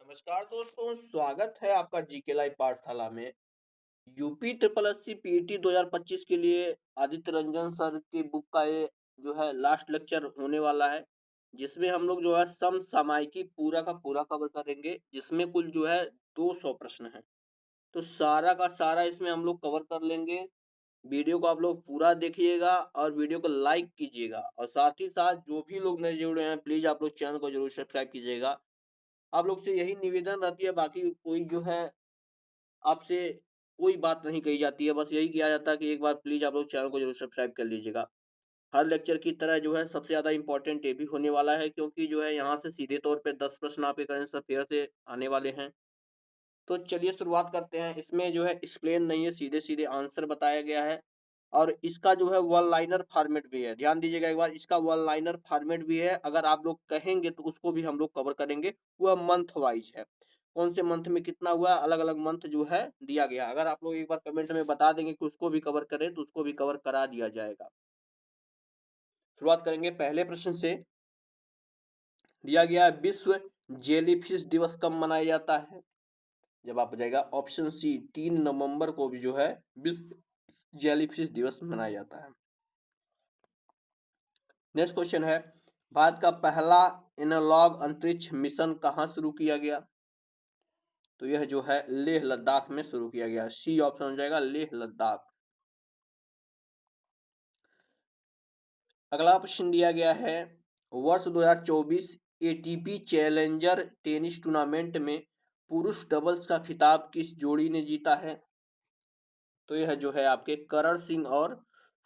नमस्कार दोस्तों, स्वागत है आपका जीके लाइव पाठशाला में। यूपी ट्रिपल एससी पीईटी 2025 के लिए आदित्य रंजन सर की बुक का ये जो है लास्ट लेक्चर होने वाला है, जिसमें हम लोग जो है समसामयिकी पूरा का पूरा कवर करेंगे, जिसमें कुल जो है 200 प्रश्न हैं। तो सारा का सारा इसमें हम लोग कवर कर लेंगे। वीडियो को आप लोग पूरा देखिएगा और वीडियो को लाइक कीजिएगा, और साथ ही साथ जो भी लोग नए जुड़े हैं प्लीज आप लोग चैनल को जरूर सब्सक्राइब कीजिएगा। आप लोग से यही निवेदन रहती है, बाकी कोई जो है आपसे कोई बात नहीं कही जाती है, बस यही किया जाता है कि एक बार प्लीज आप लोग चैनल को जरूर सब्सक्राइब कर लीजिएगा। हर लेक्चर की तरह जो है सबसे ज्यादा इंपॉर्टेंट ये भी होने वाला है, क्योंकि जो है यहाँ से सीधे तौर पे 10 प्रश्न आपके करेंट अफेयर से आने वाले हैं। तो चलिए शुरुआत करते हैं। इसमें जो है एक्सप्लेन नहीं है, सीधे सीधे आंसर बताया गया है, और इसका जो है वन लाइनर फॉर्मेट भी है। ध्यान दीजिएगा एक बार, इसका वन लाइनर फॉर्मेट भी है। अगर आप लोग कहेंगे तो उसको भी हम लोग कवर करेंगे। वह मंथ वाइज है, कौन से मंथ में कितना हुआ, अलग अलग मंथ जो है दिया गया। अगर आप लोग एक बार कमेंट में बता देंगे कि उसको भी कवर करें तो उसको भी कवर करा दिया जाएगा। शुरुआत करेंगे पहले प्रश्न से। दिया गया है, विश्व जेलीफिश दिवस कब मनाया जाता है? जवाब हो जाएगा ऑप्शन सी, 3 नवंबर को भी जो है विश्व जेलीफिश दिवस मनाया जाता है। नेक्स्ट क्वेश्चन है, भारत का पहला एनालॉग अंतरिक्ष मिशन कहां शुरू किया गया? तो यह जो है लेह लद्दाख में शुरू किया गया। सी ऑप्शन हो जाएगा, लेह लद्दाख। अगला प्रश्न दिया गया है, वर्ष 2024 एटीपी चैलेंजर टेनिस टूर्नामेंट में पुरुष डबल्स का खिताब किस जोड़ी ने जीता है? तो यह जो है आपके करण सिंह और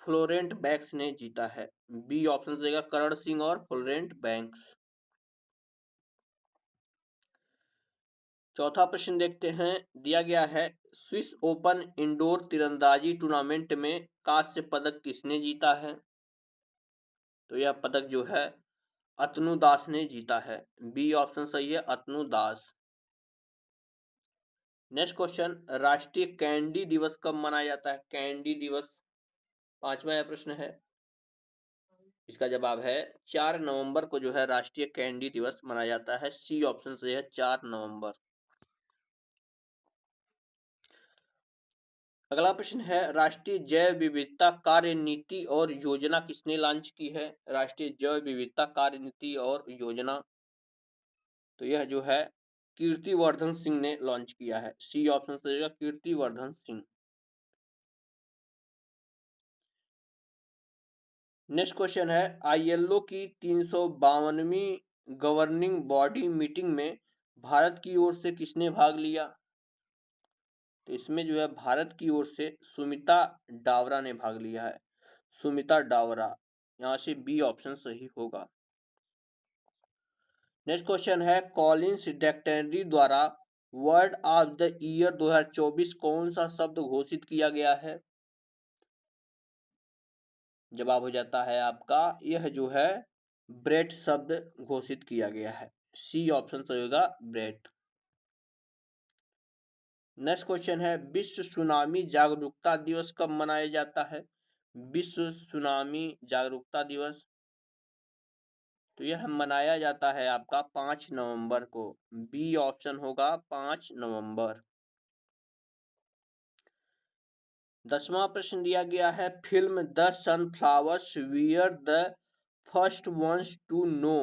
फ्लोरेंट बैंक्स ने जीता है। बी ऑप्शन देगा, करण सिंह और फ्लोरेंट बैंक्स। चौथा प्रश्न देखते हैं। दिया गया है, स्विस ओपन इंडोर तीरंदाजी टूर्नामेंट में कांस्य पदक किसने जीता है? तो यह पदक जो है अतनु दास ने जीता है। बी ऑप्शन सही है, अतनु दास। नेक्स्ट क्वेश्चन, राष्ट्रीय कैंडी दिवस कब मनाया जाता है? कैंडी दिवस पांचवा यह प्रश्न है। इसका जवाब है 4 नवंबर को जो है राष्ट्रीय कैंडी दिवस मनाया जाता है। सी ऑप्शन सही है, 4 नवंबर। अगला प्रश्न है, राष्ट्रीय जैव विविधता कार्य नीति और योजना किसने लॉन्च की है? राष्ट्रीय जैव विविधता कार्य नीति और योजना, तो यह जो है कीर्तिवर्धन सिंह ने लॉन्च किया है। सी ऑप्शन सही है, कीर्तिवर्धन सिंह। नेक्स्ट क्वेश्चन है, आईएलओ की 352वीं गवर्निंग बॉडी मीटिंग में भारत की ओर से किसने भाग लिया? तो इसमें जो है भारत की ओर से सुमिता डावरा ने भाग लिया है। सुमिता डावरा, यहां से बी ऑप्शन सही होगा। नेक्स्ट क्वेश्चन है, कॉलिंस डिक्शनरी द्वारा वर्ड ऑफ द ईयर 2024 कौन सा शब्द घोषित किया गया है? जवाब हो जाता है आपका, यह जो है ब्रेट शब्द घोषित किया गया है। सी ऑप्शन सही होगा, ब्रेट। नेक्स्ट क्वेश्चन है, विश्व सुनामी जागरूकता दिवस कब मनाया जाता है? विश्व सुनामी जागरूकता दिवस, तो यह मनाया जाता है आपका 5 नवंबर को। बी ऑप्शन होगा, 5 नवंबर। 10वां प्रश्न दिया गया है, film the sunflowers were the first ones to know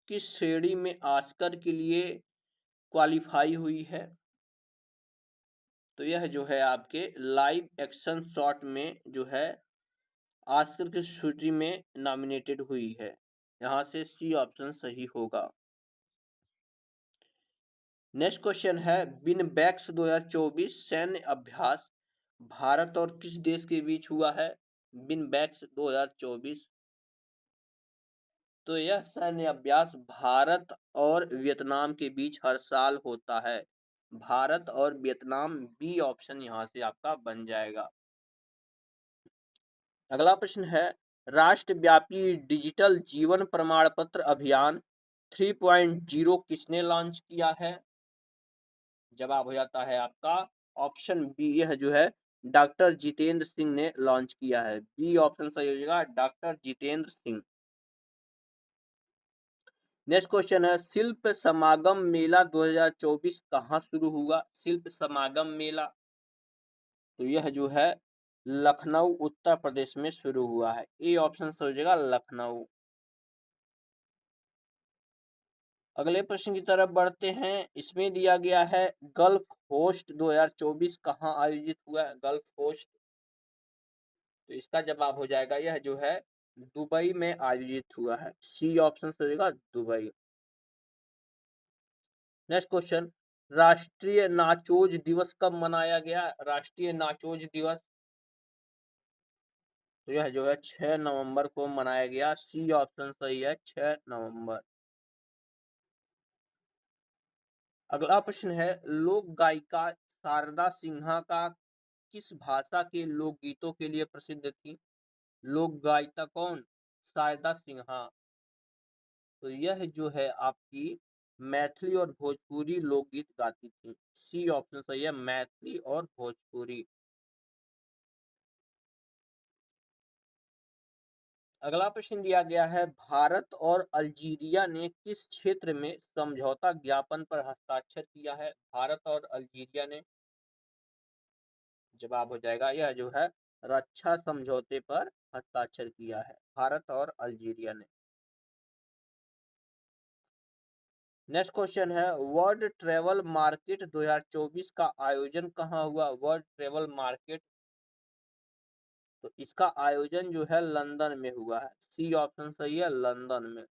किस श्रेणी में ऑस्कर के लिए क्वालिफाई हुई है? तो यह जो है आपके लाइव एक्शन शॉट में जो है ऑस्कर की सूची में नॉमिनेटेड हुई है। यहां से सी ऑप्शन सही होगा। नेक्स्ट क्वेश्चन है, बिनबैक्स 2024 सैन्य अभ्यास भारत और किस देश के बीच हुआ है? बिनबैक्स 2024, तो यह सैन्य अभ्यास भारत और वियतनाम के बीच हर साल होता है। भारत और वियतनाम, बी ऑप्शन यहां से आपका बन जाएगा। अगला प्रश्न है, राष्ट्रव्यापी डिजिटल जीवन प्रमाण पत्र अभियान 3.0 किसने लॉन्च किया है? जवाब हो जाता है आपका ऑप्शन बी, यह जो है डॉक्टर जितेंद्र सिंह ने लॉन्च किया है। बी ऑप्शन सही हो जाएगा, doctor Jitendra Singh. Next question है, शिल्प समागम मेला 2024 कहाँ शुरू हुआ? शिल्प समागम मेला, तो यह जो है लखनऊ उत्तर प्रदेश में शुरू हुआ है। ए ऑप्शन से हो जाएगा लखनऊ। अगले प्रश्न की तरफ बढ़ते हैं। इसमें दिया गया है गल्फ होस्ट 2024 कहाँ आयोजित हुआ है? गल्फ होस्ट, तो इसका जवाब हो जाएगा यह जो है दुबई में आयोजित हुआ है। सी ऑप्शन से हो जाएगा दुबई। नेक्स्ट क्वेश्चन, राष्ट्रीय नाचोज दिवस कब मनाया गया? राष्ट्रीय नाचोज दिवस, तो यह जो है 6 नवंबर को मनाया गया। सी ऑप्शन सही है, 6 नवंबर। अगला प्रश्न है, लोक गायिका शारदा सिन्हा का किस भाषा के लोकगीतों के लिए प्रसिद्ध थी? लोक गायिका कौन? शारदा सिन्हा, तो यह जो है आपकी मैथिली और भोजपुरी लोकगीत गाती थी। सी ऑप्शन सही है, मैथिली और भोजपुरी। अगला प्रश्न दिया गया है, भारत और अल्जीरिया ने किस क्षेत्र में समझौता ज्ञापन पर हस्ताक्षर किया है? भारत और अल्जीरिया ने, जवाब हो जाएगा यह जो है रक्षा समझौते पर हस्ताक्षर किया है भारत और अल्जीरिया ने। नेक्स्ट क्वेश्चन है, वर्ल्ड ट्रेवल मार्केट 2024 का आयोजन कहाँ हुआ? वर्ल्ड ट्रेवल मार्केट, तो इसका आयोजन जो है लंदन में हुआ है। सी ऑप्शन सही है, लंदन में।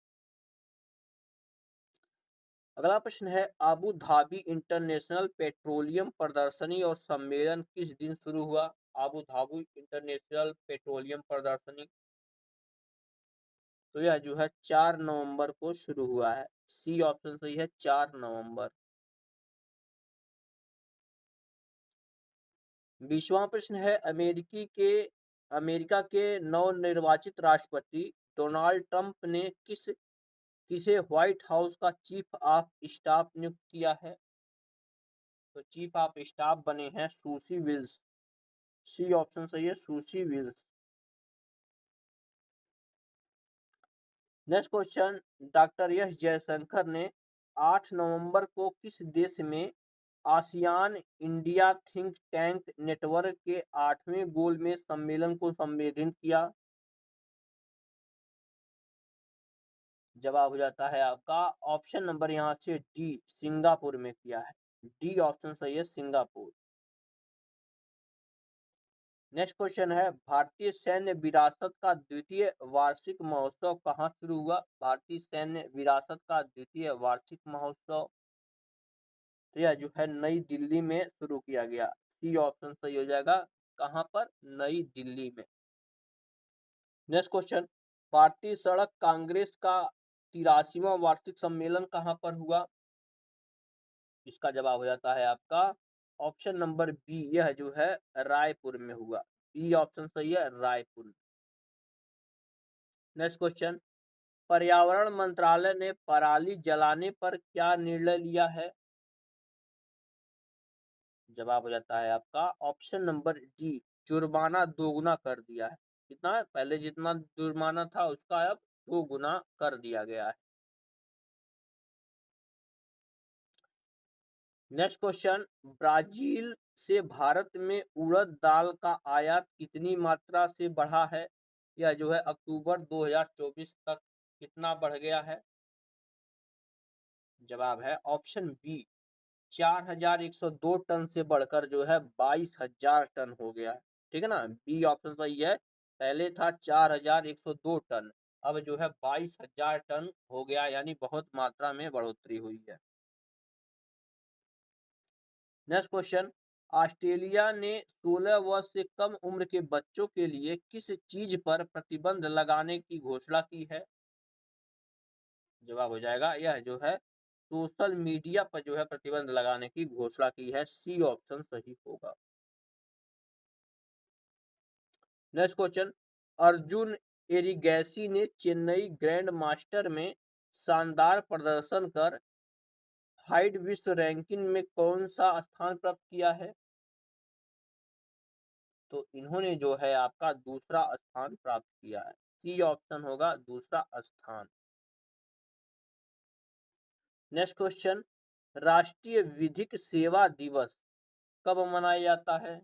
अगला प्रश्न है, अबू धाबी इंटरनेशनल पेट्रोलियम प्रदर्शनी और सम्मेलन किस दिन शुरू हुआ? अबू धाबी इंटरनेशनल पेट्रोलियम प्रदर्शनी, तो यह जो है 4 नवंबर को शुरू हुआ है। सी ऑप्शन सही है, 4 नवंबर। 20वां प्रश्न है, अमेरिका के नवनिर्वाचित राष्ट्रपति डोनाल्ड ट्रंप ने किसे व्हाइट हाउस का चीफ ऑफ स्टाफ नियुक्त किया है? तो चीफ ऑफ स्टाफ बने हैं सुशी विल्स। सी ऑप्शन सही है, सुशी विल्स। Next question, doctor S Jaishankar ने 8 नवंबर को किस देश में ASEAN India think tank network के 8वें गोलमेज सम्मेलन को संबोधित किया? जवाब हो जाता है आपका ऑप्शन नंबर यहाँ से डी, सिंगापुर में किया है। डी ऑप्शन सही है, सिंगापुर। नेक्स्ट क्वेश्चन है, भारतीय सैन्य विरासत का द्वितीय वार्षिक महोत्सव कहाँ शुरू हुआ? भारतीय सैन्य विरासत का द्वितीय वार्षिक महोत्सव, तो यह जो है नई दिल्ली में शुरू किया गया। सी ऑप्शन सही हो जाएगा, कहाँ पर? नई दिल्ली में। नेक्स्ट क्वेश्चन, भारतीय सड़क कांग्रेस का 83वां वार्षिक सम्मेलन कहाँ पर हुआ? इसका जवाब हो जाता है आपका ऑप्शन नंबर बी, यह जो है रायपुर में हुआ। बी ऑप्शन सही है, रायपुर। नेक्स्ट क्वेश्चन, पर्यावरण मंत्रालय ने पराली जलाने पर क्या निर्णय लिया है? जवाब हो जाता है आपका ऑप्शन नंबर डी, जुर्माना दोगुना कर दिया है। कितना? पहले जितना जुर्माना था उसका अब 2 गुना कर दिया गया है। नेक्स्ट क्वेश्चन, ब्राजील से भारत में उड़द दाल का आयात कितनी मात्रा से बढ़ा है? यह जो है अक्टूबर 2024 तक कितना बढ़ गया है? जवाब है ऑप्शन बी, 4102 टन से बढ़कर जो है 22,000 टन हो गया है। ठीक है ना, बी ऑप्शन सही है। पहले था 4102 टन, अब जो है 22,000 टन हो गया, यानी बहुत मात्रा में बढ़ोतरी हुई है। नेक्स्ट क्वेश्चन, ऑस्ट्रेलिया ने 16 वर्ष से कम उम्र के बच्चों के लिए किस चीज पर प्रतिबंध लगाने की घोषणा की है? जवाब हो जाएगा यह जो है सोशल मीडिया पर जो है प्रतिबंध लगाने की घोषणा की है। सी ऑप्शन सही होगा। नेक्स्ट क्वेश्चन, अर्जुन एरिगैसी ने चेन्नई ग्रैंड मास्टर में शानदार प्रदर्शन कर हाइड विश्व रैंकिंग में कौन सा स्थान प्राप्त किया है? तो इन्होंने जो है आपका दूसरा स्थान प्राप्त किया है। सी ऑप्शन होगा, दूसरा स्थान। नेक्स्ट क्वेश्चन, राष्ट्रीय विधिक सेवा दिवस कब मनाया जाता है?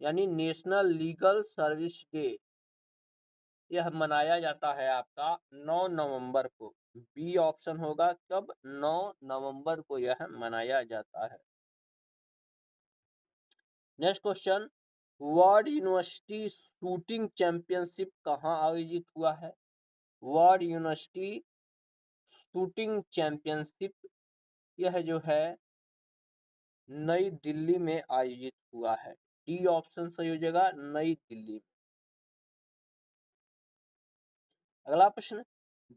यानी नेशनल लीगल सर्विस डे, यह मनाया जाता है आपका 9 नवंबर को। बी ऑप्शन होगा, कब? 9 नवंबर को यह मनाया जाता है। Next question, world university shooting championship कहाँ आयोजित हुआ है? वर्ल्ड यूनिवर्सिटी शूटिंग चैंपियनशिप, यह जो है नई दिल्ली में आयोजित हुआ है। डी ऑप्शन सही हो जाएगा, नई दिल्ली में। अगला प्रश्न,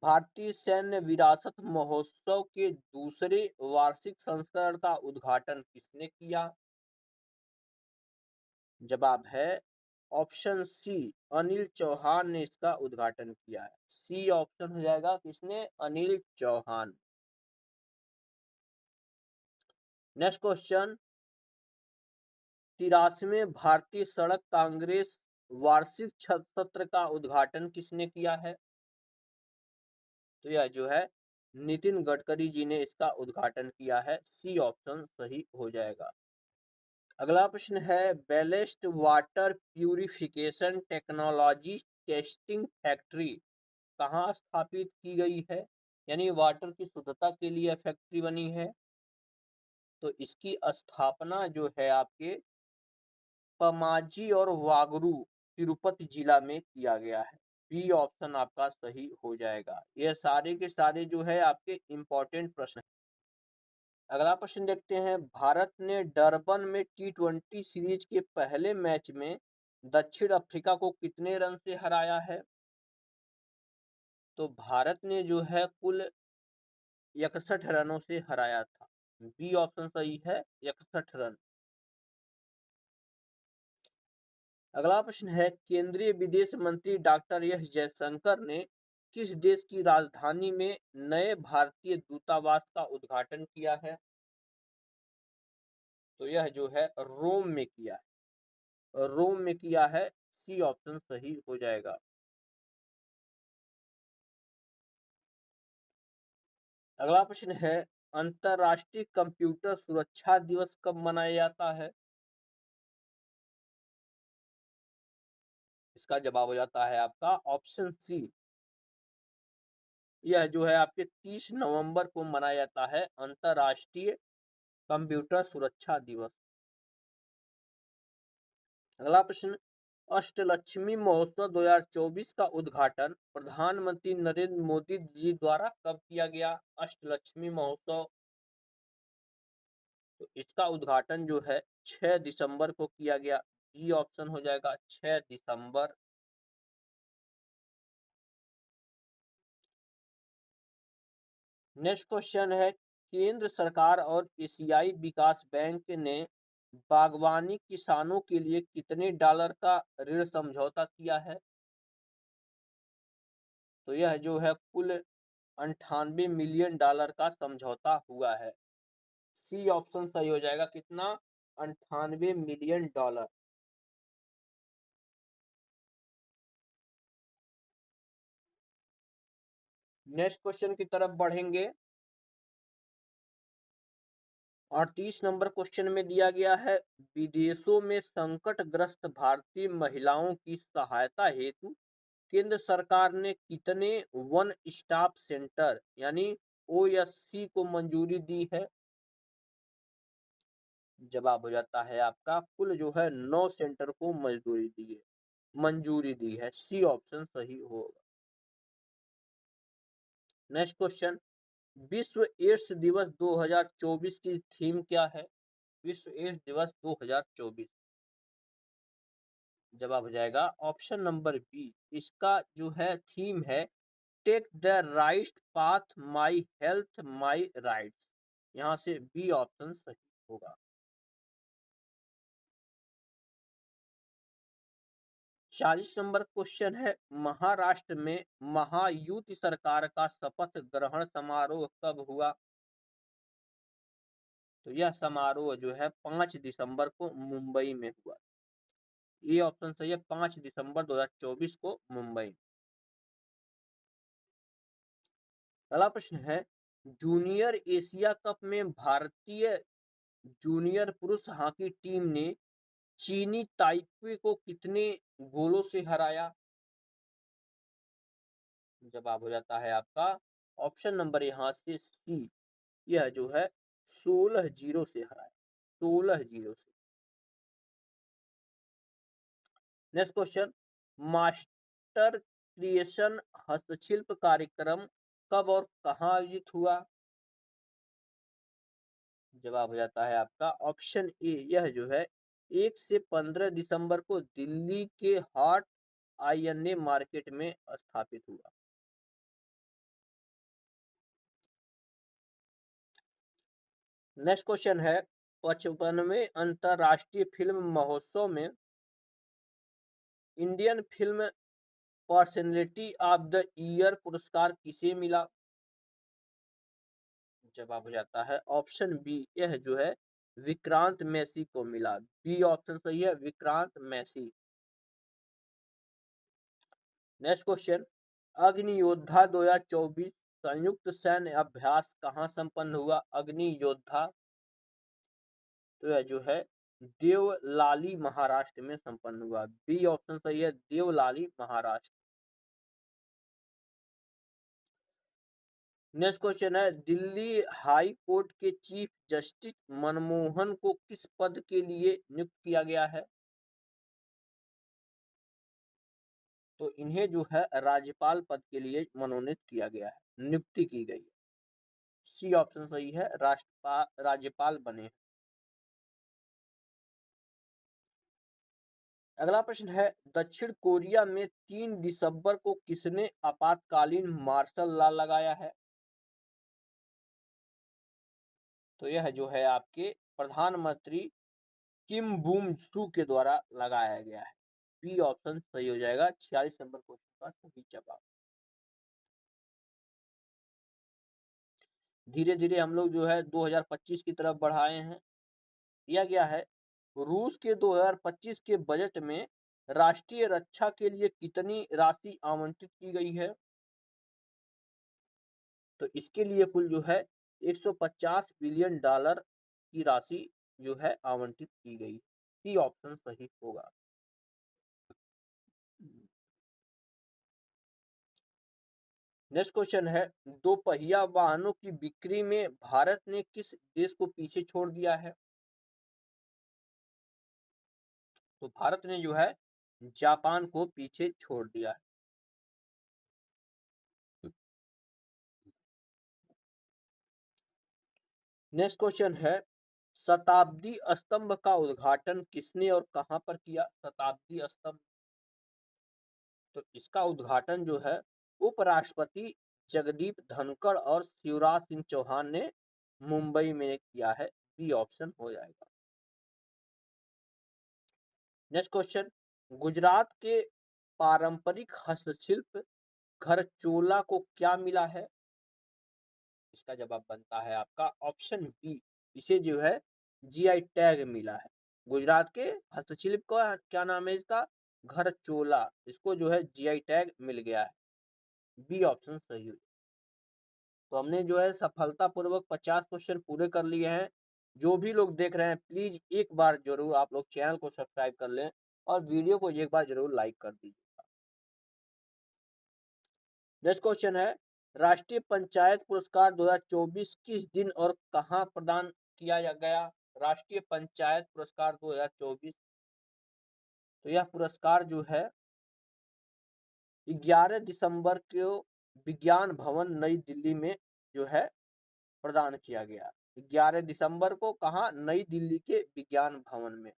भारतीय सैन्य विरासत महोत्सव के दूसरे वार्षिक संस्करण का उद्घाटन किसने किया? जवाब है ऑप्शन सी, अनिल चौहान ने इसका उद्घाटन किया है। सी ऑप्शन हो जाएगा, किसने? अनिल चौहान। नेक्स्ट क्वेश्चन, 83वें भारतीय सड़क कांग्रेस वार्षिक सत्र का उद्घाटन किसने किया है? तो यह जो है नितिन गडकरी जी ने इसका उद्घाटन किया है। सी ऑप्शन सही हो जाएगा। अगला प्रश्न है, ballast water purification technology testing factory कहाँ स्थापित की गई है? यानी वाटर की शुद्धता के लिए फैक्ट्री बनी है, तो इसकी स्थापना जो है आपके पमाजी और वागरू तिरुपति जिला में किया गया है। बी ऑप्शन आपका सही हो जाएगा। यह सारे के सारे जो है आपके इंपॉर्टेंट प्रश्न। अगला प्रश्न देखते हैं, भारत ने डरबन में T20 सीरीज के पहले मैच में दक्षिण अफ्रीका को कितने रन से हराया है? तो भारत ने जो है कुल 61 रनों से हराया था। बी ऑप्शन सही है, 61 रन। अगला प्रश्न है, केंद्रीय विदेश मंत्री डॉक्टर एस जयशंकर ने किस देश की राजधानी में नए भारतीय दूतावास का उद्घाटन किया है? तो यह जो है रोम में किया है। रोम में किया है। सी ऑप्शन सही हो जाएगा। अगला प्रश्न है, अंतरराष्ट्रीय कंप्यूटर सुरक्षा दिवस कब मनाया जाता है? इसका जवाब हो जाता है आपका ऑप्शन सी। यह जो है आपके 30 नवंबर को मनाया जाता है अंतरराष्ट्रीय कंप्यूटर सुरक्षा दिवस। अगला प्रश्न, अष्टलक्ष्मी महोत्सव 2024 का उद्घाटन प्रधानमंत्री नरेंद्र मोदी जी द्वारा कब किया गया? अष्टलक्ष्मी महोत्सव, तो इसका उद्घाटन जो है 6 दिसंबर को किया गया। बी ऑप्शन हो जाएगा, 6 दिसंबर। नेक्स्ट क्वेश्चन है, केंद्र सरकार और एशियाई विकास बैंक ने बागवानी किसानों के लिए कितने डॉलर का ऋण समझौता किया है? तो यह जो है कुल 98 मिलियन डॉलर का समझौता हुआ है। सी ऑप्शन सही हो जाएगा, कितना? 98 मिलियन डॉलर। नेक्स्ट क्वेश्चन की तरफ बढ़ेंगे। 38 नंबर क्वेश्चन में दिया गया है, विदेशों में संकटग्रस्त भारतीय महिलाओं की सहायता हेतु केंद्र सरकार ने कितने वन स्टॉप सेंटर यानी OSC को मंजूरी दी है? जवाब हो जाता है आपका कुल जो है 9 सेंटर को मंजूरी दी है। सी ऑप्शन सही होगा। नेक्स्ट क्वेश्चन, विश्व एड्स दिवस 2024 की थीम क्या है? विश्व एड्स दिवस 2024, जवाब हो जाएगा ऑप्शन नंबर बी। इसका जो है थीम है, take the right path, my health my rights. यहाँ से बी ऑप्शन सही होगा। 40 नंबर क्वेश्चन है, महाराष्ट्र में महायुति सरकार का शपथ ग्रहण समारोह कब हुआ? तो यह समारोह जो है 5 दिसंबर को मुंबई में हुआ। ये ऑप्शन सही है, 5 दिसंबर 2024 को मुंबई। अगला प्रश्न है, जूनियर एशिया कप में भारतीय जूनियर पुरुष हॉकी टीम ने चीनी ताइपे को कितने गोलों से हराया? जवाब हो जाता है आपका ऑप्शन नंबर यहाँ से सी, यह जो है 16-0 से हराया, 16-0 से। नेक्स्ट क्वेश्चन, मास्टर क्रिएशन हस्तशिल्प कार्यक्रम कब और कहाँ आयोजित हुआ? जवाब हो जाता है आपका ऑप्शन ए, यह जो है 1 से 15 दिसंबर को दिल्ली के हॉट आईएनए मार्केट में स्थापित हुआ। नेक्स्ट क्वेश्चन है, 55वें अंतरराष्ट्रीय फिल्म महोत्सव में Indian film personality of the year पुरस्कार किसे मिला? जवाब हो जाता है ऑप्शन बी, यह जो है विक्रांत मैसी को मिला। बी ऑप्शन सही है, विक्रांत मैसी। नेक्स्ट क्वेश्चन, अग्नि योद्धा 2024 संयुक्त सैन्य अभ्यास कहाँ संपन्न हुआ? अग्नि योद्धा तो यह जो है देवलाली महाराष्ट्र में संपन्न हुआ। बी ऑप्शन सही है, देवलाली महाराष्ट्र। नेक्स्ट क्वेश्चन है, दिल्ली हाई कोर्ट के चीफ जस्टिस मनमोहन को किस पद के लिए नियुक्त किया गया है? तो इन्हें जो है राज्यपाल पद के लिए मनोनीत किया गया है, नियुक्ति की गई है। सी ऑप्शन सही है, राज्यपाल बने। अगला प्रश्न है, दक्षिण कोरिया में 3 दिसंबर को किसने आपातकालीन मार्शल लॉ लगाया है? तो यह जो है आपके प्रधानमंत्री किम बूम सू के द्वारा लगाया गया है। बी ऑप्शन सही हो जाएगा 46 नंबर क्वेश्चन का सही जवाब। धीरे धीरे हम लोग जो है 2025 की तरफ बढ़ाए हैं। दिया गया है, रूस के 2025 के बजट में राष्ट्रीय रक्षा के लिए कितनी राशि आवंटित की गई है? तो इसके लिए कुल जो है 150 बिलियन डॉलर की राशि जो है आवंटित की गई। सी ऑप्शन सही होगा। नेक्स्ट क्वेश्चन है, दोपहिया वाहनों की बिक्री में भारत ने किस देश को पीछे छोड़ दिया है? तो भारत ने जो है जापान को पीछे छोड़ दिया है। नेक्स्ट क्वेश्चन है, शताब्दी स्तंभ का उद्घाटन किसने और कहां पर किया? शताब्दी स्तंभ तो इसका उद्घाटन जो है उपराष्ट्रपति जगदीप धनखड़ और शिवराज सिंह चौहान ने मुंबई में किया है। बी ऑप्शन हो जाएगा। नेक्स्ट क्वेश्चन, गुजरात के पारंपरिक हस्तशिल्प घरचोला को क्या मिला है? इसका जवाब बनता है आपका ऑप्शन बी, इसे जो है जीआई टैग मिला है। गुजरात के हस्तशिल्प का क्या नाम है? इसका घरचोला, इसको जो है जीआई टैग मिल गया है। बी ऑप्शन सही है। तो हमने जो है सफलतापूर्वक 50 क्वेश्चन पूरे कर लिए हैं। जो भी लोग देख रहे हैं प्लीज एक बार जरूर आप लोग चैनल को सब्सक्राइब कर लें और वीडियो को एक बार जरूर लाइक कर दीजिए। नेक्स्ट क्वेश्चन है, राष्ट्रीय पंचायत पुरस्कार 2024 किस दिन और कहां प्रदान किया गया? राष्ट्रीय पंचायत पुरस्कार 2024 तो यह पुरस्कार जो है 11 दिसंबर को विज्ञान भवन नई दिल्ली में जो है प्रदान किया गया। 11 दिसंबर को कहा? नई दिल्ली के विज्ञान भवन में।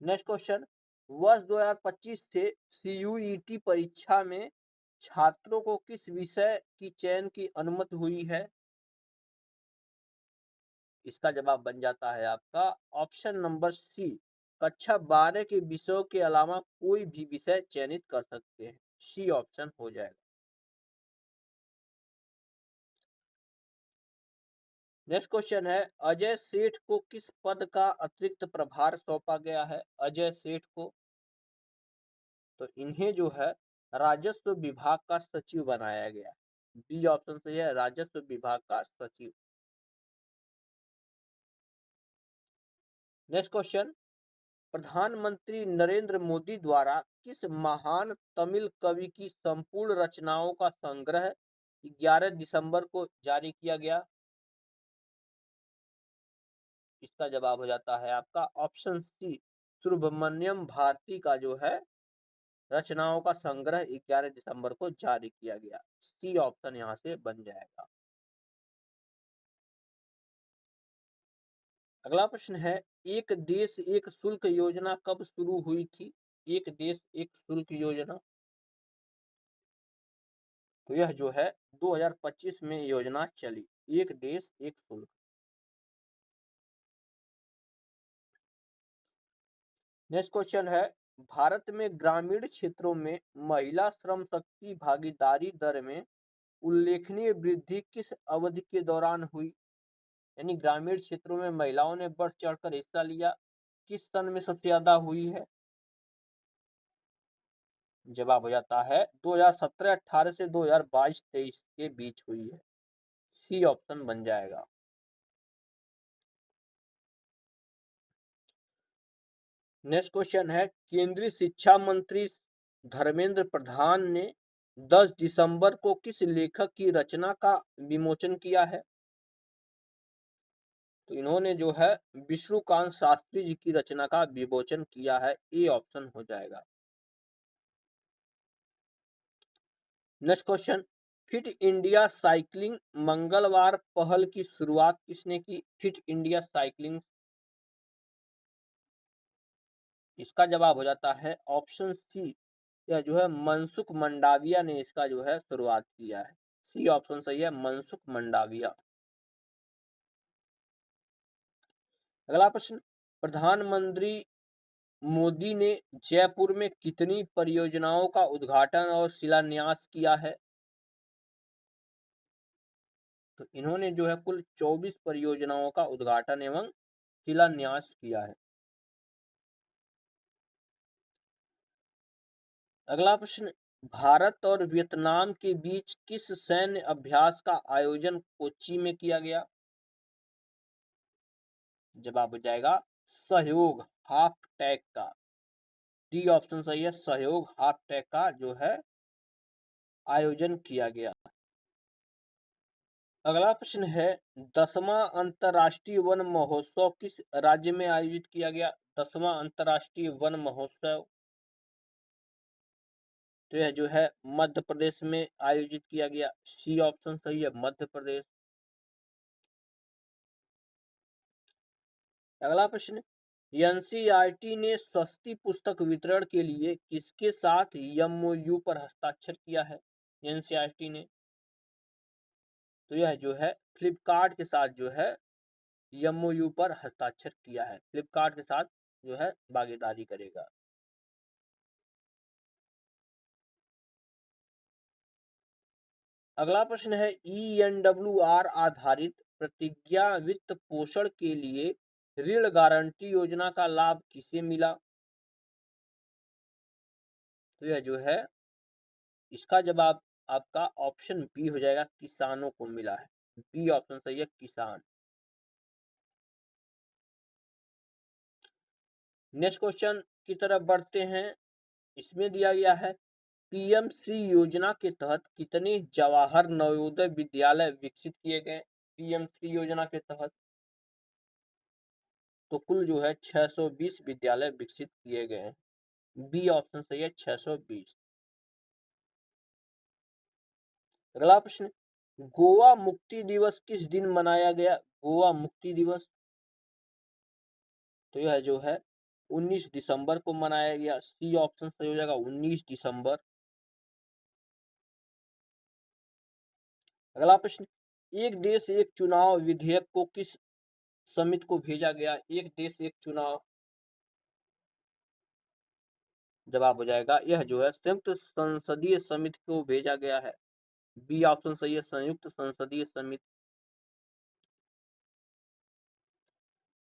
नेक्स्ट क्वेश्चन, वर्ष 2025 से सीयूईटी परीक्षा में छात्रों को किस विषय की चयन की अनुमति हुई है? इसका जवाब बन जाता है आपका ऑप्शन नंबर सी, कक्षा 12 के विषयों के अलावा कोई भी विषय चयनित कर सकते हैं। सी ऑप्शन हो जाएगा। नेक्स्ट क्वेश्चन है, अजय सेठ को किस पद का अतिरिक्त प्रभार सौंपा गया है? अजय सेठ को तो इन्हें जो है राजस्व विभाग का सचिव बनाया गया। बी ऑप्शन सही है, राजस्व विभाग का सचिव। नेक्स्ट क्वेश्चन, प्रधानमंत्री नरेंद्र मोदी द्वारा किस महान तमिल कवि की संपूर्ण रचनाओं का संग्रह 11 दिसंबर को जारी किया गया? इसका जवाब हो जाता है आपका ऑप्शन सी, सुब्रमण्यम भारती का जो है रचनाओं का संग्रह 11 दिसंबर को जारी किया गया। सी ऑप्शन यहां से बन जाएगा। अगला प्रश्न है, एक देश एक शुल्क योजना कब शुरू हुई थी? एक देश एक शुल्क योजना, तो यह जो है 2025 में योजना चली, एक देश एक शुल्क। नेक्स्ट क्वेश्चन है, भारत में ग्रामीण क्षेत्रों में महिला श्रम शक्ति भागीदारी दर में उल्लेखनीय वृद्धि किस अवधि के दौरान हुई? यानी ग्रामीण क्षेत्रों में महिलाओं ने बढ़ चढ़कर हिस्सा लिया, किस सन में सबसे ज्यादा हुई है? जवाब हो जाता है 2017-18 से 2022-23 के बीच हुई है। सी ऑप्शन बन जाएगा। नेक्स्ट क्वेश्चन है, केंद्रीय शिक्षा मंत्री धर्मेंद्र प्रधान ने 10 दिसंबर को किस लेखक की रचना का विमोचन किया है? तो इन्होंने जो है विष्णुकांत शास्त्री जी की रचना का विमोचन किया है। ए ऑप्शन हो जाएगा। Next question, fit India cycling मंगलवार पहल की शुरुआत किसने की? फिट इंडिया साइकिलिंग, इसका जवाब हो जाता है ऑप्शन सी, यह जो है मनसुख मंडाविया ने इसका जो है शुरुआत किया है। सी ऑप्शन सही है, मनसुख मंडाविया। अगला प्रश्न, प्रधानमंत्री मोदी ने जयपुर में कितनी परियोजनाओं का उद्घाटन और शिलान्यास किया है? तो इन्होंने जो है कुल 24 परियोजनाओं का उद्घाटन एवं शिलान्यास किया है। अगला प्रश्न, भारत और वियतनाम के बीच किस सैन्य अभ्यास का आयोजन कोच्चि में किया गया? जवाब हो जाएगा सहयोग हाफ टैग का। डी ऑप्शन सही है, सहयोग हाफ टैग का जो है आयोजन किया गया। अगला प्रश्न है, 10वां अंतर्राष्ट्रीय वन महोत्सव किस राज्य में आयोजित किया गया? 10वां अंतर्राष्ट्रीय वन महोत्सव, तो यह जो है मध्य प्रदेश में आयोजित किया गया। सी ऑप्शन सही है, मध्य प्रदेश। अगला प्रश्न, एनसीईआरटी ने सस्ती पुस्तक वितरण के लिए किसके साथ एमओयू पर हस्ताक्षर किया है? एनसीईआरटी ने, तो यह जो है फ्लिपकार्ट के साथ जो है एमओयू पर हस्ताक्षर किया है। फ्लिपकार्ट के साथ जो है भागीदारी करेगा। अगला प्रश्न है, ईएनडब्ल्यूआर आधारित प्रतिज्ञा वित्त पोषण के लिए ऋण गारंटी योजना का लाभ किसे मिला? तो यह जो है इसका जवाब आपका ऑप्शन बी हो जाएगा, किसानों को मिला है। बी ऑप्शन सही है, किसान। नेक्स्ट क्वेश्चन की तरफ बढ़ते हैं। इसमें दिया गया है, पीएम श्री योजना के तहत कितने जवाहर नवोदय विद्यालय विकसित किए गए? पीएम श्री योजना के तहत तो कुल जो है 620 विद्यालय विकसित किए गए हैं। बी ऑप्शन सही है, 620। अगला प्रश्न, गोवा मुक्ति दिवस किस दिन मनाया गया? गोवा मुक्ति दिवस, तो यह जो है 19 दिसंबर को मनाया गया। सी ऑप्शन सही हो जाएगा, 19 दिसंबर। अगला प्रश्न, एक देश एक चुनाव विधेयक को किस समिति को भेजा गया? एक देश एक चुनाव, जवाब हो जाएगा यह जो है संयुक्त संसदीय समिति को भेजा गया है। बी ऑप्शन सही है, संयुक्त संसदीय समिति।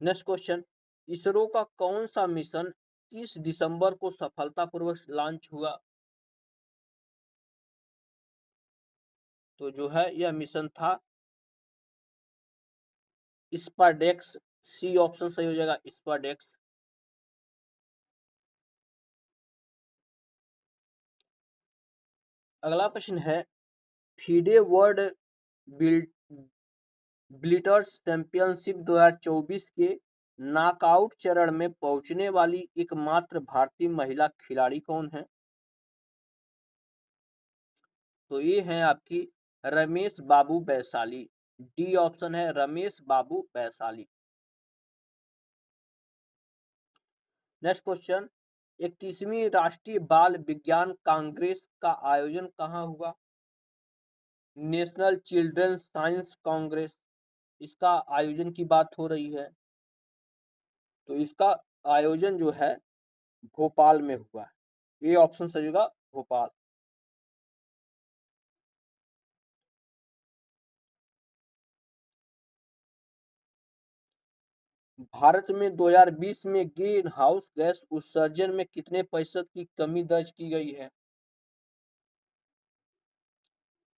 नेक्स्ट क्वेश्चन, इसरो का कौन सा मिशन 30 दिसंबर को सफलतापूर्वक लॉन्च हुआ? तो जो है यह मिशन था स्पाडेक्स। सी ऑप्शन सही हो जाएगा, स्पाडेक्स। अगला प्रश्न है फीडे वर्ल्ड ब्लिट्ज चैंपियनशिप 2024 के नॉकआउट चरण में पहुंचने वाली एकमात्र भारतीय महिला खिलाड़ी कौन है? तो ये है आपकी रमेश बाबू वैशाली। डी ऑप्शन है रमेश बाबू वैशाली। नेक्स्ट क्वेश्चन, 31वीं राष्ट्रीय बाल विज्ञान कांग्रेस का आयोजन कहाँ हुआ? नेशनल चिल्ड्रंस साइंस कांग्रेस, इसका आयोजन की बात हो रही है। तो इसका आयोजन जो है भोपाल में हुआ है। ये ऑप्शन सही होगा, भोपाल। भारत में 2020 में ग्रीन हाउस गैस उत्सर्जन में कितने प्रतिशत की कमी दर्ज की गई है?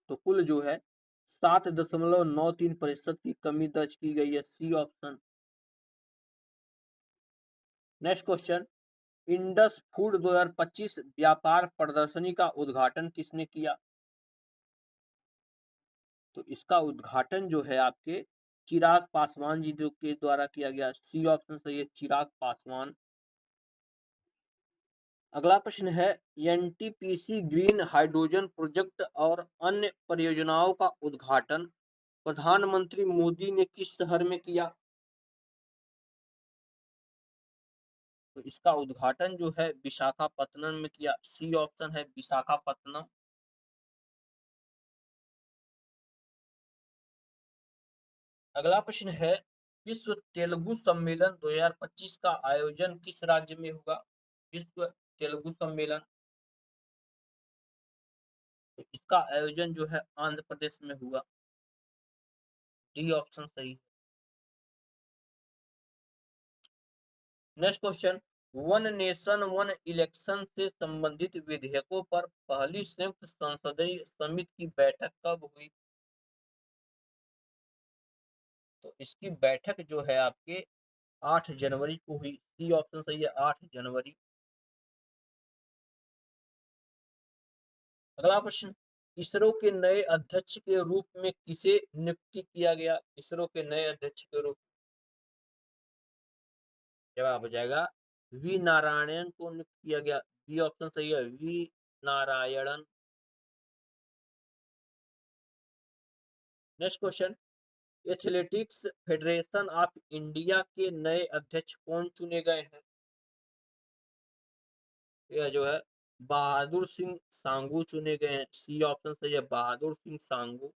तो कुल जो है 7.93% की कमी दर्ज की गई है। C option. Next question, Indus food 2025 व्यापार प्रदर्शनी का उद्घाटन किसने किया? तो इसका उद्घाटन जो है आपके चिराग पासवान जी के द्वारा किया गया। सी ऑप्शन सही है, चिराग पासवान। अगला प्रश्न है एनटीपीसी ग्रीन हाइड्रोजन प्रोजेक्ट और अन्य परियोजनाओं का उद्घाटन प्रधानमंत्री मोदी ने किस शहर में किया? तो इसका उद्घाटन जो है विशाखापत्तनम में किया। सी ऑप्शन है विशाखापत्तनम। अगला प्रश्न है विश्व तेलुगु सम्मेलन 2025 का आयोजन किस राज्य में होगा? विश्व तेलुगु सम्मेलन, तो इसका आयोजन जो है आंध्र प्रदेश में हुआ। डी ऑप्शन सही। Next question, one nation one election से संबंधित विधेयकों पर पहली संयुक्त संसदीय समिति की बैठक कब हुई? तो इसकी बैठक जो है आपके 8 जनवरी को हुई। सी ऑप्शन सही है, 8 जनवरी। अगला प्रश्न, इसरो के नए अध्यक्ष के रूप में किसे नियुक्ति किया गया? इसरो के नए अध्यक्ष के रूप, जवाब हो जाएगा वी नारायणन को नियुक्त किया गया। बी ऑप्शन सही है, V Narayanan. Next question, athletics federation of India के नए अध्यक्ष कौन चुने गए हैं? यह जो है बहादुर सिंह सांगू चुने गए हैं। सी ऑप्शन सही है, बहादुर सिंह सांगू।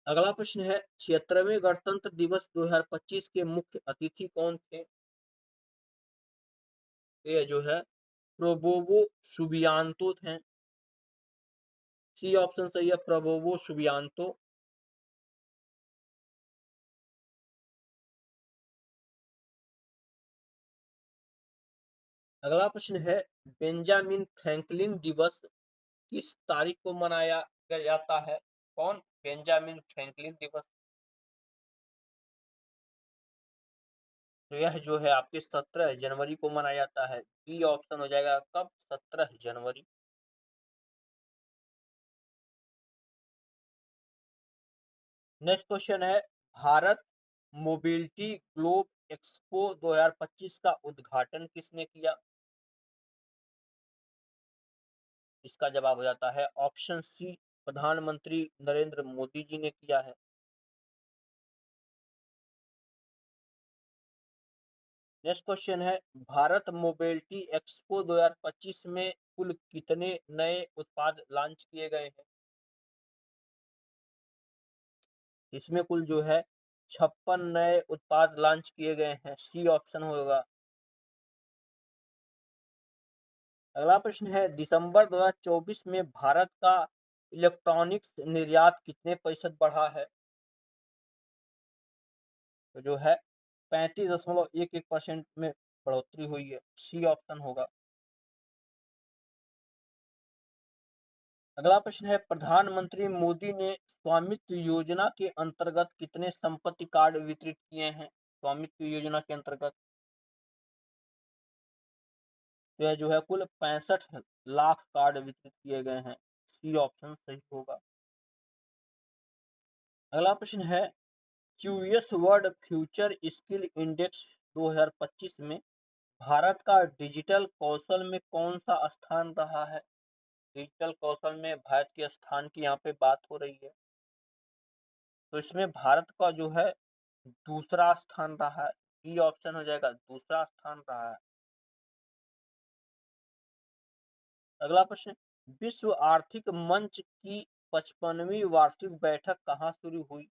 अगला प्रश्न है 76वें गणतंत्र दिवस 2025 के मुख्य अतिथि कौन थे? ये जो है प्रोबोवो सुबियांतो थे। सी ऑप्शन सही है, प्रोबोवो सुबियांतो। अगला प्रश्न है बेंजामिन फ्रैंकलिन दिवस किस तारीख को मनाया जाता है? कौन? बेंजामिन फ्रैंकलिन दिवस। तो यह जो है आपके 17 जनवरी को मनाया जाता है। बी ऑप्शन हो जाएगा, कब? 17 जनवरी। नेक्स्ट क्वेश्चन है भारत मोबिलिटी ग्लोब एक्सपो 2025 का उद्घाटन किसने किया? इसका जवाब हो जाता है ऑप्शन सी, प्रधानमंत्री नरेंद्र मोदी जी ने किया है। नेक्स्ट क्वेश्चन है भारत मोबिलिटी एक्सपो 2025 में कुल कितने नए उत्पाद लॉन्च किए गए हैं? इसमें कुल जो है 56 नए उत्पाद लॉन्च किए गए हैं। सी ऑप्शन होगा। अगला प्रश्न है दिसंबर 2024 में भारत का इलेक्ट्रॉनिक्स निर्यात कितने प्रतिशत बढ़ा है? तो जो है 35.11% में बढ़ोतरी हुई है। सी ऑप्शन होगा। अगला प्रश्न है, प्रधानमंत्री मोदी ने स्वामित्व योजना के अंतर्गत कितने संपत्ति कार्ड वितरित किए हैं? स्वामित्व योजना के अंतर्गत तो यह जो है कुल 65 लाख कार्ड वितरित किए गए हैं। सी ऑप्शन सही होगा। अगला प्रश्न है, QS world future skill index 2025 में भारत का डिजिटल कौशल में कौन सा स्थान रहा है? डिजिटल कौशल में भारत के स्थान की यहाँ पे बात हो रही है। तो इसमें भारत का जो है दूसरा स्थान रहा है। बी ऑप्शन हो जाएगा, दूसरा स्थान रहा है। अगला प्रश्न, विश्व आर्थिक मंच की 55वीं वार्षिक बैठक कहाँ शुरू हुई?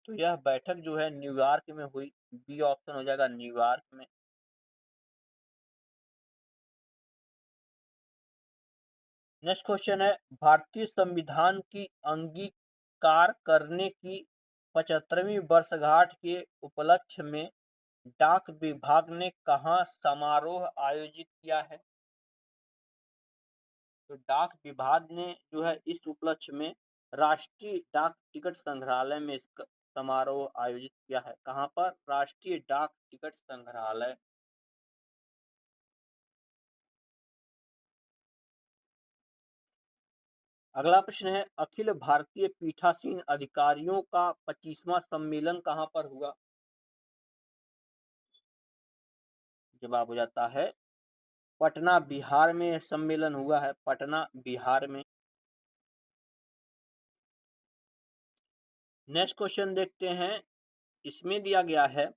तो यह बैठक जो है न्यूयॉर्क में हुई। बी ऑप्शन हो जाएगा, न्यूयॉर्क में। नेक्स्ट क्वेश्चन है, भारतीय संविधान की अंगीकार करने की 75वीं वर्षगांठ के उपलक्ष्य में डाक विभाग ने कहाँ समारोह आयोजित किया है? तो डाक विभाग ने जो है इस उपलक्ष्य में राष्ट्रीय डाक टिकट संग्रहालय में इसका समारोह आयोजित किया है। कहाँ पर? राष्ट्रीय डाक टिकट संग्रहालय। अगला प्रश्न है, अखिल भारतीय पीठासीन अधिकारियों का 25वां सम्मेलन कहाँ पर हुआ? जवाब हो जाता है पटना, बिहार में सम्मेलन हुआ है। पटना, बिहार में। नेक्स्ट क्वेश्चन देखते हैं। इसमें दिया गया है,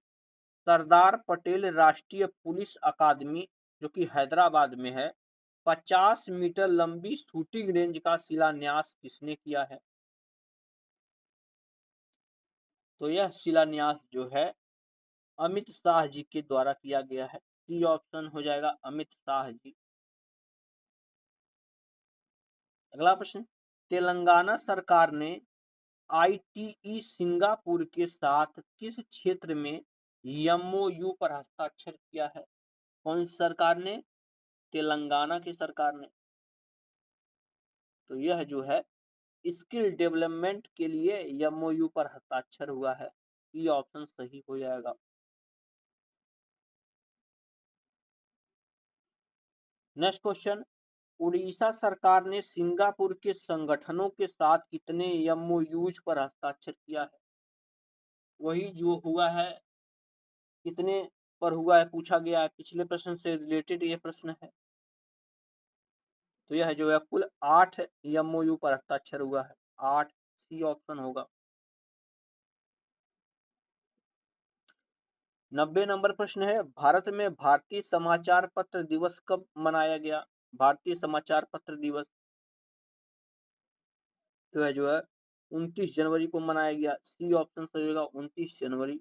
सरदार पटेल राष्ट्रीय पुलिस अकादमी जो कि हैदराबाद में है, 50 मीटर लंबी शूटिंग रेंज का शिलान्यास किसने किया है? तो यह शिलान्यास जो है अमित शाह जी के द्वारा किया गया है। सी ऑप्शन हो जाएगा, अमित शाह जी। अगला प्रश्न, तेलंगाना सरकार ने आईटीई सिंगापुर के साथ किस क्षेत्र में एमओयू पर हस्ताक्षर किया है? कौन सी सरकार ने? तेलंगाना की सरकार ने। तो यह जो है स्किल डेवलपमेंट के लिए एमओयू पर हस्ताक्षर हुआ है। ये ऑप्शन सही हो जाएगा। नेक्स्ट क्वेश्चन, उड़ीसा सरकार ने सिंगापुर के संगठनों के साथ कितने एमओयूज पर हस्ताक्षर किया है? वही जो हुआ है, कितने पर हुआ है पूछा गया है। पिछले प्रश्न से रिलेटेड ये प्रश्न है। तो यह जो है कुल 8 एमओयू पर हस्ताक्षर हुआ है। 8। सी ऑप्शन होगा। 90 नंबर प्रश्न है, भारत में भारतीय समाचार पत्र दिवस कब मनाया गया? भारतीय समाचार पत्र दिवस जो है 29 जनवरी को मनाया गया। सी ऑप्शन सही होगा, 29 जनवरी।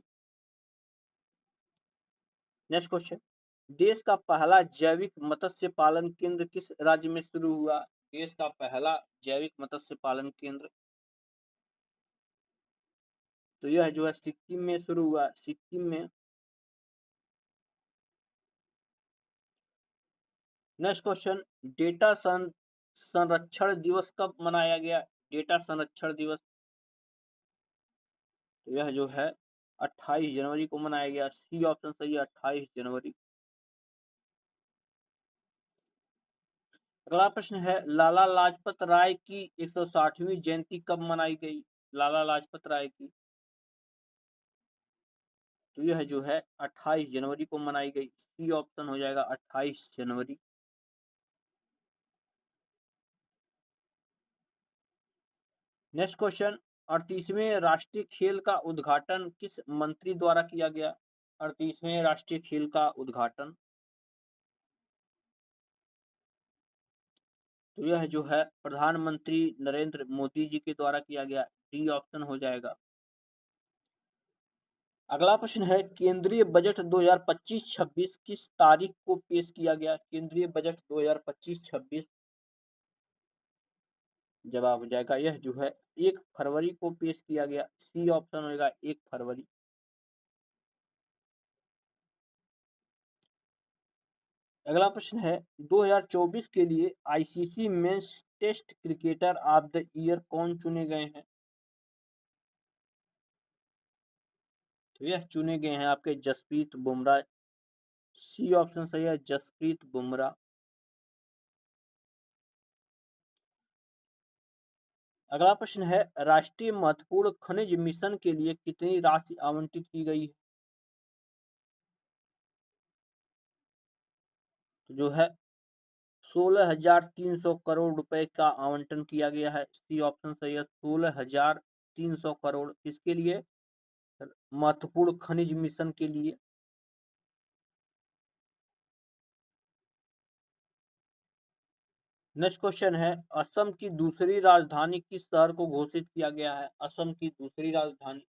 नेक्स्ट क्वेश्चन, देश का पहला जैविक मत्स्य पालन केंद्र किस राज्य में शुरू हुआ? देश का पहला जैविक मत्स्य पालन केंद्र तो यह जो है सिक्किम में शुरू हुआ। सिक्किम में। नेक्स्ट क्वेश्चन, डेटा संरक्षण दिवस कब मनाया गया? डेटा संरक्षण दिवस तो यह जो है 28 जनवरी को मनाया गया। सी ऑप्शन सही है, 28 जनवरी। अगला प्रश्न है, लाला लाजपत राय की 160वीं जयंती कब मनाई गई? लाला लाजपत राय की तो यह जो है 28 जनवरी को मनाई गई। सी ऑप्शन हो जाएगा, 28 जनवरी। नेक्स्ट क्वेश्चन, 38वें राष्ट्रीय खेल का उद्घाटन किस मंत्री द्वारा किया गया? 38वें राष्ट्रीय खेल का उद्घाटन तो यह जो है प्रधानमंत्री नरेंद्र मोदी जी के द्वारा किया गया। डी ऑप्शन हो जाएगा। अगला प्रश्न है, केंद्रीय बजट 2025-26 किस तारीख को पेश किया गया? केंद्रीय बजट 2025-26 जवाब हो जाएगा, यह जो है 1 फरवरी को पेश किया गया। सी ऑप्शन होगा, 1 फरवरी। अगला प्रश्न है 2024 के लिए ICC men's test cricketer of the year कौन चुने गए हैं? तो यह चुने गए हैं आपके जसप्रीत बुमराह। सी ऑप्शन सही है, जसप्रीत बुमराह। अगला प्रश्न है राष्ट्रीय महत्वपूर्ण खनिज मिशन के लिए कितनी राशि आवंटित की गई है? तो जो है 16,300 करोड़ रुपए का आवंटन किया गया है। सी ऑप्शन सही है, 16,300 करोड़। किसके लिए? महत्वपूर्ण खनिज मिशन के लिए। नेक्स्ट क्वेश्चन है असम की दूसरी राजधानी किस शहर को घोषित किया गया है? असम की दूसरी राजधानी,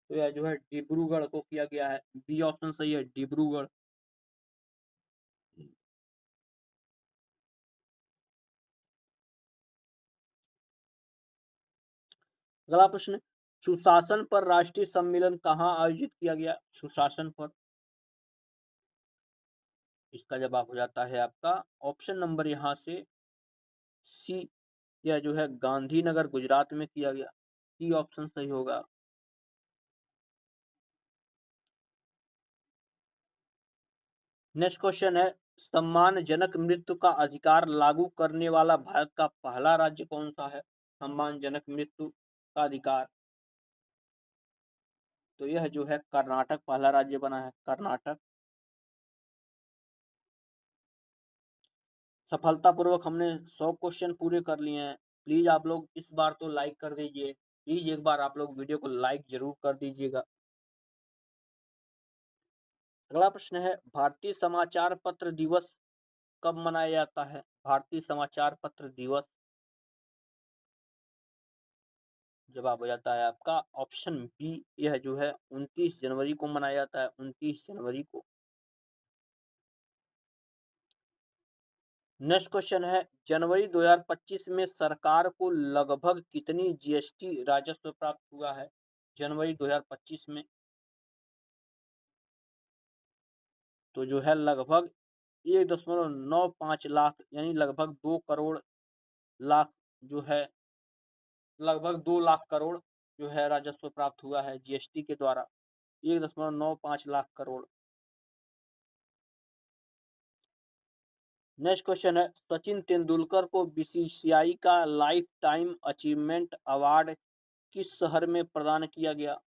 तो यह जो है डिब्रूगढ़ को किया गया है। बी ऑप्शन सही है, डिब्रूगढ़। अगला प्रश्न, सुशासन पर राष्ट्रीय सम्मेलन कहाँ आयोजित किया गया? सुशासन पर, इसका जवाब हो जाता है आपका ऑप्शन नंबर यहाँ से सी, यह जो है गांधीनगर गुजरात में किया गया। सी ऑप्शन सही होगा। नेक्स्ट क्वेश्चन है सम्मानजनक मृत्यु का अधिकार लागू करने वाला भारत का पहला राज्य कौन सा है? सम्मानजनक मृत्यु का अधिकार, तो यह जो है कर्नाटक पहला राज्य बना है, कर्नाटक। सफलतापूर्वक हमने 100 क्वेश्चन पूरे कर लिए हैं। प्लीज आप लोग इस बार तो लाइक कर दीजिए, प्लीज एक बार आप लोग वीडियो को लाइक जरूर कर दीजिएगा। अगला प्रश्न है भारतीय समाचार पत्र दिवस कब मनाया जाता है? भारतीय समाचार पत्र दिवस, जवाब हो जाता है आपका ऑप्शन बी, यह जो है 29 जनवरी को मनाया जाता है, 29 जनवरी को। नेक्स्ट क्वेश्चन है जनवरी 2025 में सरकार को लगभग कितनी जीएसटी राजस्व प्राप्त हुआ है? जनवरी 2025 में, तो जो है लगभग 1.95 लाख यानी लगभग 2 करोड़ लाख जो है, लगभग 2 लाख करोड़ जो है राजस्व प्राप्त हुआ है जीएसटी के द्वारा। 1.95 लाख करोड़। नेक्स्ट क्वेश्चन है सचिन तेंदुलकर को बीसीसीआई का लाइफ टाइम अचीवमेंट अवार्ड किस शहर में प्रदान किया गया?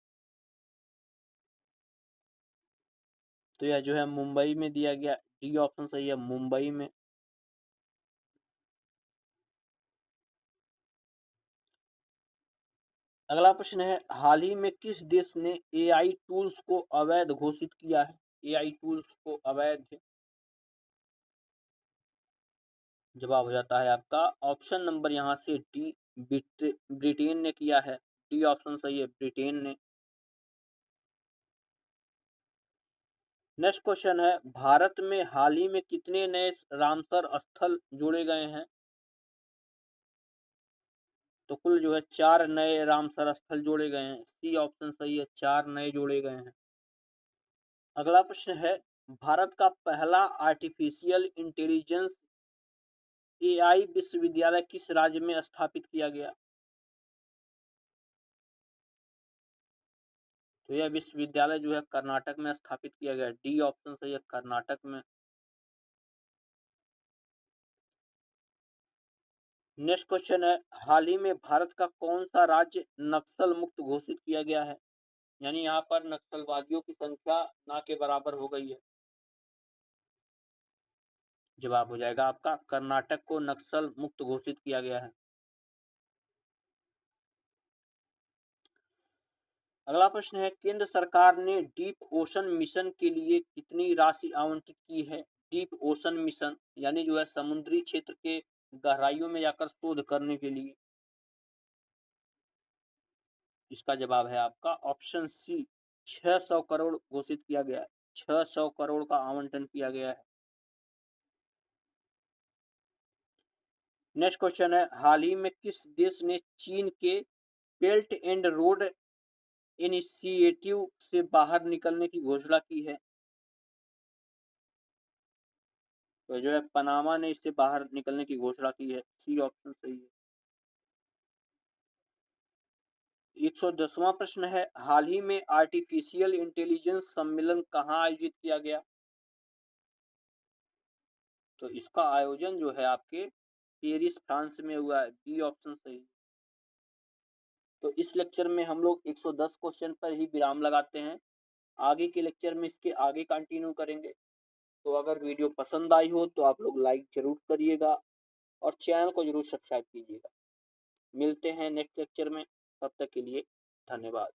तो यह जो है मुंबई में दिया गया। डी ऑप्शन सही है, मुंबई में। अगला प्रश्न है हाल ही में किस देश ने एआई टूल्स को अवैध घोषित किया है? एआई टूल्स को अवैध, जवाब हो जाता है आपका ऑप्शन नंबर यहाँ से डी, ब्रिटेन ने किया है। डी ऑप्शन सही है, ब्रिटेन ने। नेक्स्ट क्वेश्चन है भारत में हाल ही में कितने नए रामसर स्थल जोड़े गए हैं? तो कुल जो है 4 नए रामसर स्थल जोड़े गए हैं। सी ऑप्शन सही है, 4 नए जोड़े गए हैं। अगला प्रश्न है भारत का पहला आर्टिफिशियल इंटेलिजेंस एआई विश्वविद्यालय किस राज्य में स्थापित किया गया? तो यह विश्वविद्यालय जो है कर्नाटक में स्थापित किया गया। डी ऑप्शन सही है, कर्नाटक में। नेक्स्ट क्वेश्चन है हाल ही में भारत का कौन सा राज्य नक्सल मुक्त घोषित किया गया है? यानी यहाँ पर नक्सलवादियों की संख्या ना के बराबर हो गई है। जवाब हो जाएगा आपका कर्नाटक को नक्सल मुक्त घोषित किया गया है। अगला प्रश्न है केंद्र सरकार ने डीप ओशन मिशन के लिए कितनी राशि आवंटित की है? डीप ओशन मिशन यानी जो है समुद्री क्षेत्र के गहराइयों में जाकर शोध करने के लिए। इसका जवाब है आपका ऑप्शन सी, 600 करोड़ घोषित किया गया है। 600 करोड़ का आवंटन किया गया है। नेक्स्ट क्वेश्चन है हाल ही में किस देश ने चीन के बेल्ट एंड रोड इनिशिएटिव से बाहर निकलने की घोषणा की है? तो जो है पनामा ने इससे बाहर निकलने की घोषणा की है। सी ऑप्शन सही है। 110वां प्रश्न है, हाल ही में आर्टिफिशियल इंटेलिजेंस सम्मेलन कहाँ आयोजित किया गया? तो इसका आयोजन जो है आपके पेरिस फ्रांस में हुआ है। बी ऑप्शन सही। तो इस लेक्चर में हम लोग 110 क्वेश्चन पर ही विराम लगाते हैं। आगे के लेक्चर में इसके आगे कंटिन्यू करेंगे। तो अगर वीडियो पसंद आई हो तो आप लोग लाइक जरूर करिएगा और चैनल को जरूर सब्सक्राइब कीजिएगा। मिलते हैं नेक्स्ट लेक्चर में, तब तक के लिए धन्यवाद।